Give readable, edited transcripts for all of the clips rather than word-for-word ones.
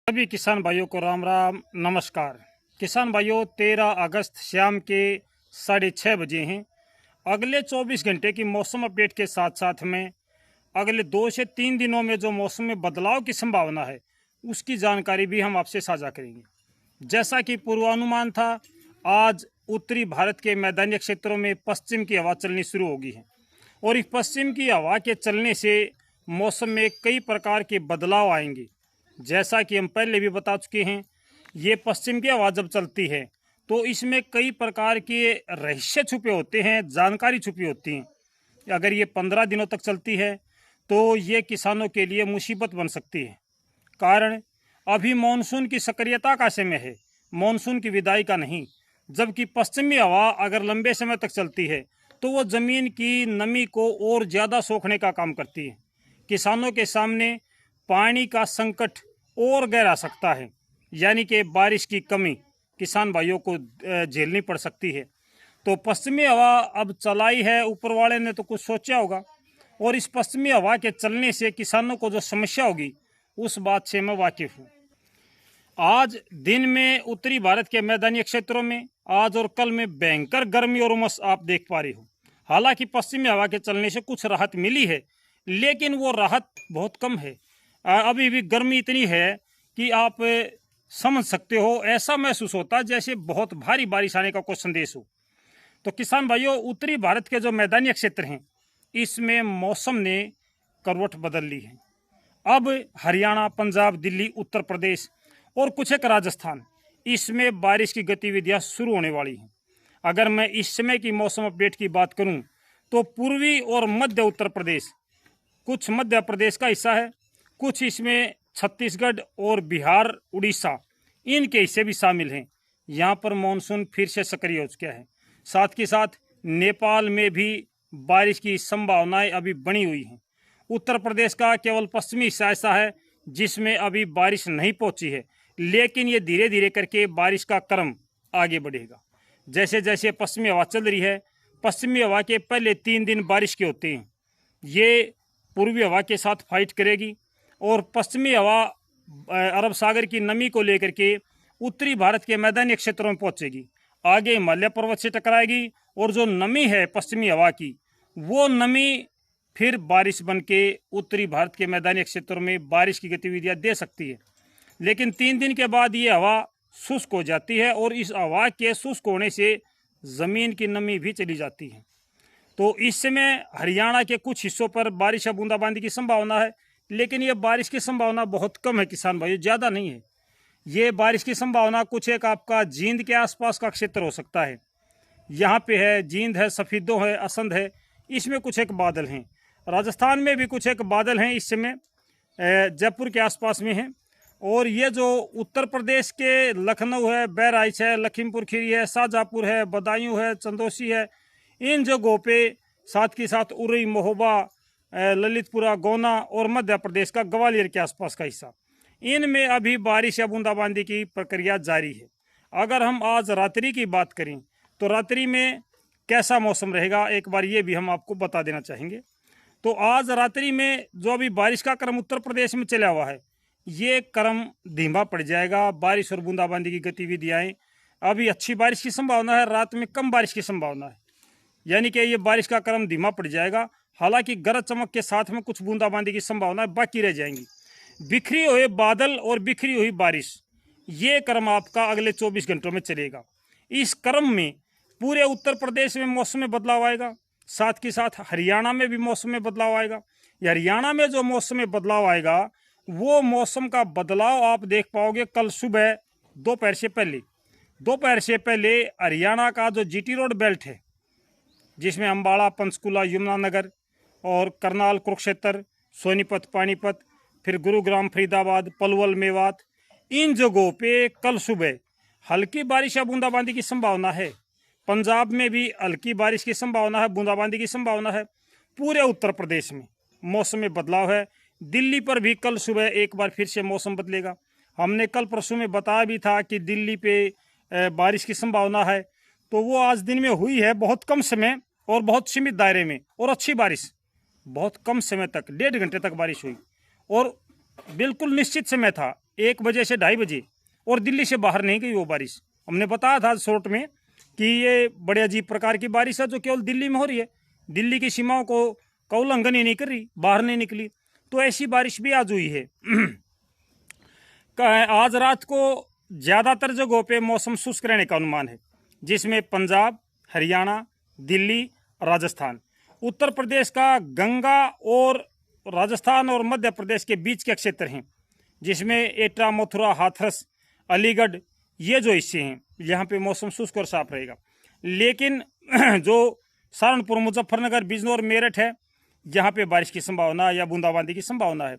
सभी किसान भाइयों को राम राम नमस्कार। किसान भाइयों 13 अगस्त शाम के 6:30 बजे हैं। अगले 24 घंटे की मौसम अपडेट के साथ साथ में अगले 2 से 3 दिनों में जो मौसम में बदलाव की संभावना है उसकी जानकारी भी हम आपसे साझा करेंगे। जैसा कि पूर्वानुमान था, आज उत्तरी भारत के मैदानी क्षेत्रों में पश्चिम की हवा चलनी शुरू होगी है और इस पश्चिम की हवा के चलने से मौसम में कई प्रकार के बदलाव आएंगे। जैसा कि हम पहले भी बता चुके हैं, ये पश्चिम की हवा जब चलती है तो इसमें कई प्रकार के रहस्य छुपे होते हैं, जानकारी छुपी होती हैं। अगर ये 15 दिनों तक चलती है तो ये किसानों के लिए मुसीबत बन सकती है। कारण अभी मानसून की सक्रियता का समय है, मानसून की विदाई का नहीं। जबकि पश्चिमी हवा अगर लंबे समय तक चलती है तो वो ज़मीन की नमी को और ज़्यादा सोखने का काम करती है। किसानों के सामने पानी का संकट और गहरा सकता है, यानी कि बारिश की कमी किसान भाइयों को झेलनी पड़ सकती है। तो पश्चिमी हवा अब चलाई है, ऊपर वाले ने तो कुछ सोचा होगा और इस पश्चिमी हवा के चलने से किसानों को जो समस्या होगी उस बात से मैं वाकिफ हूँ। आज दिन में उत्तरी भारत के मैदानी क्षेत्रों में आज और कल में भयंकर गर्मी और उमस आप देख पा रहे हो। हालांकि पश्चिमी हवा के चलने से कुछ राहत मिली है, लेकिन वो राहत बहुत कम है। अभी भी गर्मी इतनी है कि आप समझ सकते हो, ऐसा महसूस होता है जैसे बहुत भारी बारिश आने का कोई संदेश हो। तो किसान भाइयों, उत्तरी भारत के जो मैदानी क्षेत्र हैं इसमें मौसम ने करवट बदल ली है। अब हरियाणा, पंजाब, दिल्ली, उत्तर प्रदेश और कुछ एक राजस्थान, इसमें बारिश की गतिविधियां शुरू होने वाली हैं। अगर मैं इस समय की मौसम अपडेट की बात करूं तो पूर्वी और मध्य उत्तर प्रदेश, कुछ मध्य प्रदेश का हिस्सा है, कुछ इसमें छत्तीसगढ़ और बिहार, उड़ीसा, इनके हिस्से भी शामिल हैं। यहाँ पर मानसून फिर से सक्रिय हो चुका है। साथ के साथ नेपाल में भी बारिश की संभावनाएं अभी बनी हुई हैं। उत्तर प्रदेश का केवल पश्चिमी हिस्सा ऐसा है जिसमें अभी बारिश नहीं पहुंची है, लेकिन ये धीरे धीरे करके बारिश का क्रम आगे बढ़ेगा। जैसे जैसे पश्चिमी हवा चल रही है, पश्चिमी हवा के पहले 3 दिन बारिश के होते हैं, ये पूर्वी हवा के साथ फाइट करेगी और पश्चिमी हवा अरब सागर की नमी को लेकर के उत्तरी भारत के मैदानी क्षेत्रों में पहुंचेगी, आगे हिमालय पर्वत से टकराएगी और जो नमी है पश्चिमी हवा की, वो नमी फिर बारिश बन के उत्तरी भारत के मैदानी क्षेत्रों में बारिश की गतिविधियां दे सकती है। लेकिन 3 दिन के बाद ये हवा शुष्क हो जाती है और इस हवा के शुष्क होने से ज़मीन की नमी भी चली जाती है। तो इस समय हरियाणा के कुछ हिस्सों पर बारिश या बूंदाबांदी की संभावना है, लेकिन ये बारिश की संभावना बहुत कम है किसान भाइयों, ज़्यादा नहीं है। ये बारिश की संभावना कुछ एक आपका जींद के आसपास का क्षेत्र हो सकता है। यहाँ पे है जींद है, सफीदों है, असंध है, इसमें कुछ एक बादल हैं। राजस्थान में भी कुछ एक बादल हैं, इस समय जयपुर के आसपास में हैं। और ये जो उत्तर प्रदेश के लखनऊ है, बहराइच है, लखीमपुर खीरी है, शाहजहाँपुर है, बदायूं है, चंदौसी है, इन जगहों पे साथ के साथ उरी, महोबा, ललितपुरा, गोना और मध्य प्रदेश का ग्वालियर के आसपास का हिस्सा, इनमें अभी बारिश या बूंदाबांदी की प्रक्रिया जारी है। अगर हम आज रात्रि की बात करें तो रात्रि में कैसा मौसम रहेगा, एक बार ये भी हम आपको बता देना चाहेंगे। तो आज रात्रि में जो अभी बारिश का क्रम उत्तर प्रदेश में चला हुआ है, ये क्रम धीमा पड़ जाएगा। बारिश और बूंदाबांदी की गतिविधियाँ, अभी अच्छी बारिश की संभावना है, रात में कम बारिश की संभावना है, यानी कि ये बारिश का क्रम धीमा पड़ जाएगा। हालांकि गरज चमक के साथ में कुछ बूंदाबांदी की संभावना बाकी रह जाएंगी। बिखरी हुए बादल और बिखरी हुई बारिश, ये क्रम आपका अगले 24 घंटों में चलेगा। इस क्रम में पूरे उत्तर प्रदेश में मौसम में बदलाव आएगा, साथ के साथ हरियाणा में भी मौसम में बदलाव आएगा। हरियाणा में जो मौसम में बदलाव आएगा, वो मौसम का बदलाव आप देख पाओगे कल सुबह दोपहर से पहले हरियाणा का जो जीटी रोड बेल्ट है, जिसमें अम्बाड़ा, पंचकुला, यमुनानगर और करनाल, कुरुक्षेत्र, सोनीपत, पानीपत, फिर गुरुग्राम, फरीदाबाद, पलवल, मेवात, इन जगहों पे कल सुबह हल्की बारिश या बूंदाबांदी की संभावना है। पंजाब में भी हल्की बारिश की संभावना है, बूंदाबांदी की संभावना है। पूरे उत्तर प्रदेश में मौसम में बदलाव है। दिल्ली पर भी कल सुबह एक बार फिर से मौसम बदलेगा। हमने कल परसों में बताया भी था कि दिल्ली पे बारिश की संभावना है, तो वो आज दिन में हुई है, बहुत कम समय और बहुत सीमित दायरे में, और अच्छी बारिश, बहुत कम समय तक 1.5 घंटे तक बारिश हुई और बिल्कुल निश्चित समय था 1 बजे से 2:30 बजे, और दिल्ली से बाहर नहीं गई वो बारिश। हमने बताया था शॉर्ट में कि ये बड़े अजीब प्रकार की बारिश है जो केवल दिल्ली में हो रही है, दिल्ली की सीमाओं का उल्लंघन ही नहीं कर रही, बाहर नहीं निकली। तो ऐसी बारिश भी आज हुई है। आज रात को ज़्यादातर जगहों पे मौसम शुष्क रहने का अनुमान है, जिसमें पंजाब, हरियाणा, दिल्ली, राजस्थान, उत्तर प्रदेश का गंगा और राजस्थान और मध्य प्रदेश के बीच के क्षेत्र हैं, जिसमें एटा, मथुरा, हाथरस, अलीगढ़, ये जो हिस्से हैं यहाँ पे मौसम शुष्क और साफ रहेगा। लेकिन जो सहारनपुर, मुजफ्फरनगर, बिजनौर, मेरठ है, यहाँ पे बारिश की संभावना या बूंदाबांदी की संभावना है।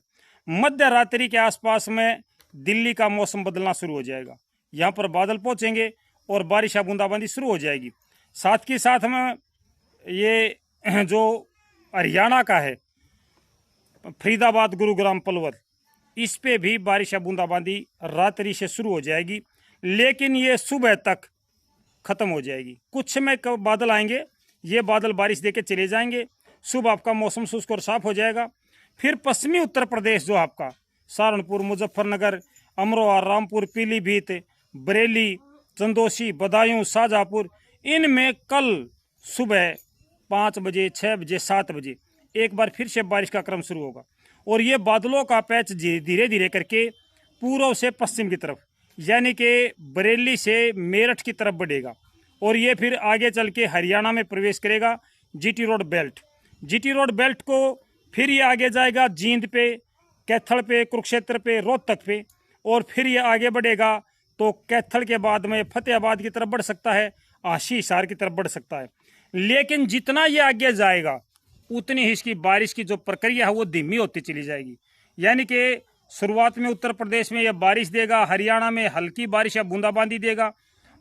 मध्य रात्रि के आसपास में दिल्ली का मौसम बदलना शुरू हो जाएगा, यहाँ पर बादल पहुँचेंगे और बारिश या बूंदाबांदी शुरू हो जाएगी। साथ के साथ में ये जो हरियाणा का है, फरीदाबाद, गुरुग्राम, पलवल, इस पे भी बारिश या बूंदाबांदी रात्रि से शुरू हो जाएगी, लेकिन ये सुबह तक खत्म हो जाएगी। कुछ समय कब बादल आएंगे, ये बादल बारिश देके चले जाएंगे, सुबह आपका मौसम शुष्क और साफ हो जाएगा। फिर पश्चिमी उत्तर प्रदेश जो आपका सहारनपुर, मुजफ्फरनगर, अमरोहा, रामपुर, पीलीभीत, बरेली, चंदौसी, बदायूं, शाहजहाँपुर, इनमें कल सुबह 5 बजे, 6 बजे, 7 बजे एक बार फिर से बारिश का क्रम शुरू होगा, और ये बादलों का पैच धीरे धीरे करके पूर्व से पश्चिम की तरफ, यानी कि बरेली से मेरठ की तरफ बढ़ेगा, और ये फिर आगे चल के हरियाणा में प्रवेश करेगा, GT road belt. GT road belt को फिर ये आगे जाएगा जींद पे, कैथल पे, कुरुक्षेत्र पे, रोहतक पे, और फिर ये आगे बढ़ेगा तो कैथल के बाद में फतेहाबाद की तरफ बढ़ सकता है, आशी हिसार की तरफ बढ़ सकता है। लेकिन जितना ये आगे जाएगा उतनी ही इसकी बारिश की जो प्रक्रिया है वो धीमी होती चली जाएगी, यानी कि शुरुआत में उत्तर प्रदेश में यह बारिश देगा, हरियाणा में हल्की बारिश या बूंदाबांदी देगा,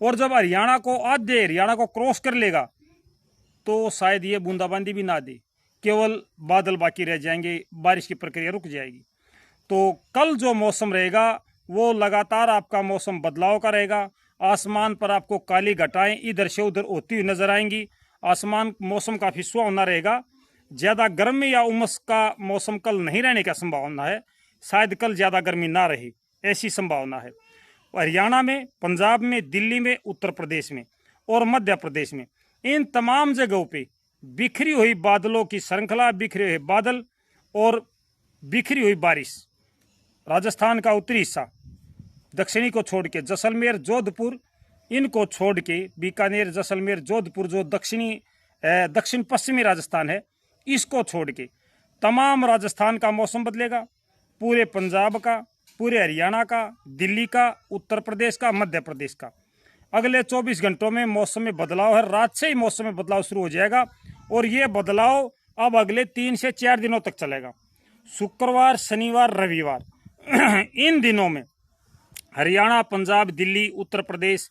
और जब हरियाणा को क्रॉस कर लेगा तो शायद ये बूंदाबांदी भी ना दे, केवल बादल बाकी रह जाएंगे, बारिश की प्रक्रिया रुक जाएगी। तो कल जो मौसम रहेगा वो लगातार आपका मौसम बदलाव का रहेगा। आसमान पर आपको काली घटाएं इधर से उधर होती हुई नजर आएंगी। आसमान मौसम काफ़ी सुहावना रहेगा। ज़्यादा गर्मी या उमस का मौसम कल नहीं रहने का संभावना है, शायद कल ज़्यादा गर्मी ना रहे, ऐसी संभावना है। हरियाणा में, पंजाब में, दिल्ली में, उत्तर प्रदेश में और मध्य प्रदेश में, इन तमाम जगहों पे बिखरी हुई बादलों की श्रृंखला, बिखरे हुए बादल और बिखरी हुई बारिश। राजस्थान का उत्तरी हिस्सा, दक्षिणी को छोड़ के जैसलमेर, जोधपुर, इनको छोड़ के बीकानेर, जैसलमेर, जोधपुर, जो दक्षिण पश्चिमी राजस्थान है, इसको छोड़ के तमाम राजस्थान का मौसम बदलेगा। पूरे पंजाब का, पूरे हरियाणा का, दिल्ली का, उत्तर प्रदेश का, मध्य प्रदेश का अगले 24 घंटों में मौसम में बदलाव है। रात से ही मौसम में बदलाव शुरू हो जाएगा, और ये बदलाव अब अगले 3 से 4 दिनों तक चलेगा। शुक्रवार, शनिवार, रविवार इन दिनों में हरियाणा, पंजाब, दिल्ली, उत्तर प्रदेश,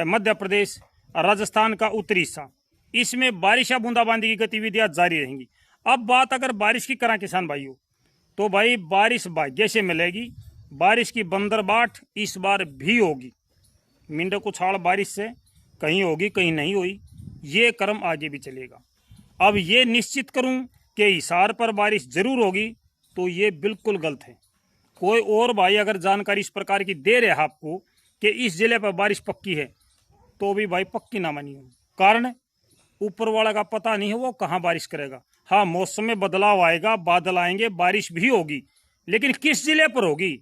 मध्य प्रदेश, राजस्थान का उत्तरी हिस्सा, इसमें बारिश या बूंदाबांदी की गतिविधियां जारी रहेंगी। अब बात अगर बारिश की करें किसान भाइयों, तो भाई बारिश भाग्य से मिलेगी। बारिश की बंदरबाट इस बार भी होगी, मिंडक उछाल बारिश से कहीं होगी, कहीं नहीं हुई, ये क्रम आगे भी चलेगा। अब ये निश्चित करूं कि हिसार पर बारिश जरूर होगी तो ये बिल्कुल गलत है। कोई और भाई अगर जानकारी इस प्रकार की दे रहे हैं आपको कि इस जिले पर बारिश पक्की है, तो भी भाई पक्की ना मानिए। कारण ऊपर वाला का पता नहीं है वो कहाँ बारिश करेगा। हाँ, मौसम में बदलाव आएगा, बादल आएंगे, बारिश भी होगी, लेकिन किस जिले पर होगी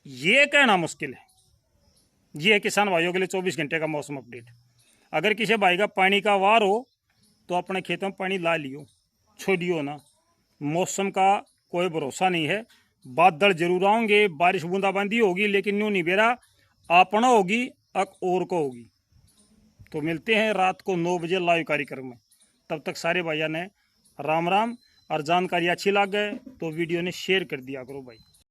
ये कहना मुश्किल है। ये है किसान भाइयों के लिए 24 घंटे का मौसम अपडेट। अगर किसी भाई का पानी का वार हो तो अपने खेतों में पानी ला लियो, छोड़ियो ना। मौसम का कोई भरोसा नहीं है, बादल जरूर आएंगे, बारिश बूंदाबांदी होगी, लेकिन न्यू निबेरा अपना होगी, अक और को होगी। तो मिलते हैं रात को 9 बजे लाइव कार्यक्रम में। तब तक सारे भाइयों ने राम राम। और जानकारी अच्छी लग गए तो वीडियो ने शेयर कर दिया करो भाई।